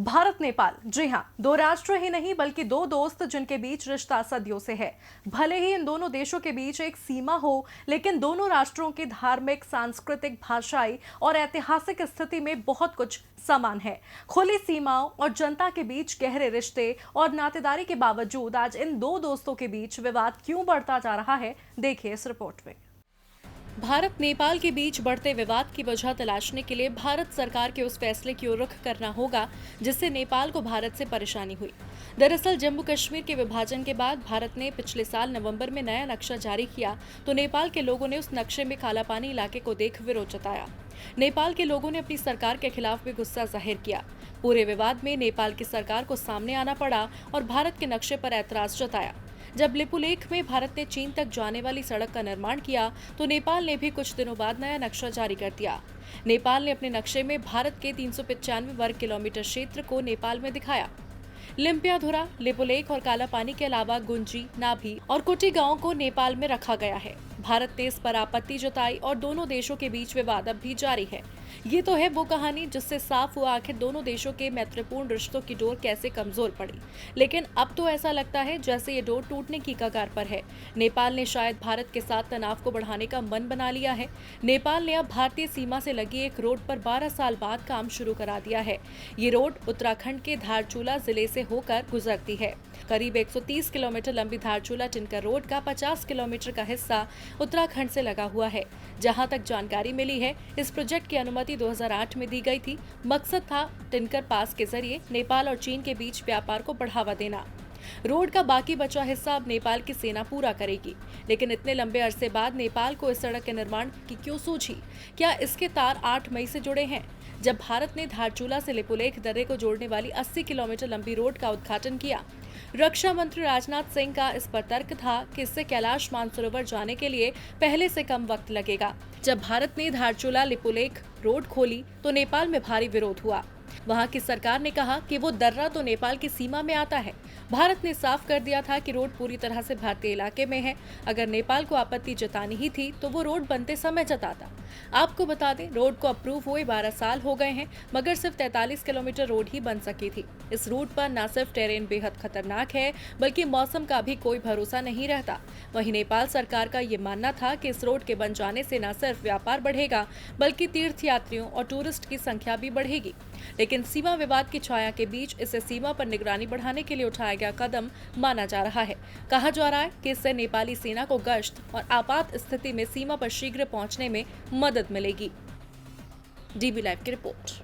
भारत नेपाल, जी हां, दो राष्ट्र ही नहीं बल्कि दो दोस्त जिनके बीच रिश्ता सदियों से है। भले ही इन दोनों देशों के बीच एक सीमा हो, लेकिन दोनों राष्ट्रों की धार्मिक, सांस्कृतिक, भाषाई और ऐतिहासिक स्थिति में बहुत कुछ समान है। खुली सीमाओं और जनता के बीच गहरे रिश्ते और नातेदारी के बावजूद आज इन दो दोस्तों के बीच विवाद क्यों बढ़ता जा रहा है, देखिए इस रिपोर्ट में। भारत नेपाल के बीच बढ़ते विवाद की वजह तलाशने के लिए भारत सरकार के उस फैसले की ओर रुख करना होगा जिससे नेपाल को भारत से परेशानी हुई। दरअसल जम्मू कश्मीर के विभाजन के बाद भारत ने पिछले साल नवंबर में नया नक्शा जारी किया तो नेपाल के लोगों ने उस नक्शे में कालापानी इलाके को देख विरोध जताया। नेपाल के लोगों ने अपनी सरकार के खिलाफ भी गुस्सा जाहिर किया। पूरे विवाद में नेपाल की सरकार को सामने आना पड़ा और भारत के नक्शे पर ऐतराज जताया। जब लिपुलेख में भारत ने चीन तक जाने वाली सड़क का निर्माण किया तो नेपाल ने भी कुछ दिनों बाद नया नक्शा जारी कर दिया। नेपाल ने अपने नक्शे में भारत के 395 वर्ग किलोमीटर क्षेत्र को नेपाल में दिखाया। लिम्पियाधुरा, लिपुलेख और कालापानी के अलावा गुंजी, नाभी और कुटी गांव को नेपाल में रखा गया है। भारत ने इस पर आपत्ति जताई और दोनों देशों के बीच विवाद अब भी जारी है। ये तो है वो कहानी जिससे साफ हुआ आखिर दोनों देशों के मैत्रीपूर्ण रिश्तों की डोर कैसे कमजोर पड़ी। लेकिन अब तो ऐसा लगता है जैसे ये डोर टूटने की कगार पर है। नेपाल ने शायद भारत के साथ तनाव को बढ़ाने का मन बना लिया है। नेपाल ने अब भारतीय सीमा से लगी एक रोड पर 12 साल बाद काम शुरू करा दिया है। ये रोड उत्तराखंड के धारचूला जिले से होकर गुजरती है। करीब 130 किलोमीटर लंबी धारचूला टिनकर रोड का 50 किलोमीटर का हिस्सा उत्तराखंड से लगा हुआ है। जहां तक जानकारी मिली है, इस प्रोजेक्ट की अनुमति 2008 में दी गई थी। मकसद था टिनकर पास के जरिए नेपाल और चीन के बीच व्यापार को बढ़ावा देना। रोड का बाकी बचा हिस्सा अब नेपाल की सेना पूरा करेगी। लेकिन इतने लंबे अरसे बाद नेपाल को इस सड़क के निर्माण की क्यों सूझी? क्या इसके तार 8 मई से जुड़े हैं? जब भारत ने धारचूला से लिपुलेख दर्रे को जोड़ने वाली 80 किलोमीटर लंबी रोड का उद्घाटन किया। रक्षा मंत्री राजनाथ सिंह का इस पर तर्क था कि इससे कैलाश मानसरोवर जाने के लिए पहले से कम वक्त लगेगा। जब भारत ने धारचूला लिपुलेख रोड खोली तो नेपाल में भारी विरोध हुआ। वहां की सरकार ने कहा कि वो दर्रा तो नेपाल की सीमा में आता है। भारत ने साफ कर दिया था कि रोड पूरी तरह से भारतीय इलाके में है। अगर नेपाल को आपत्ति जतानी ही थी तो वो रोड बनते समय जताता। आपको बता दें, रोड को अप्रूव हुए 12 साल हो गए हैं, मगर सिर्फ 43 किलोमीटर रोड ही बन सकी थी। इस रूट पर न सिर्फ टेरेन बेहद खतरनाक है, बल्कि मौसम का भी कोई भरोसा नहीं रहता। वहीं नेपाल सरकार का ये मानना था कि इस रोड के बन जाने से न सिर्फ व्यापार बढ़ेगा, बल्कि तीर्थयात्रियों और टूरिस्ट की संख्या भी बढ़ेगी। लेकिन सीमा विवाद की छाया के बीच इसे सीमा पर निगरानी बढ़ाने के लिए उठाया गया कदम माना जा रहा है। कहा जा रहा है कि इससे नेपाली सेना को गश्त और आपात स्थिति में सीमा पर शीघ्र पहुंचने में मदद मिलेगी। डीबी लाइव की रिपोर्ट।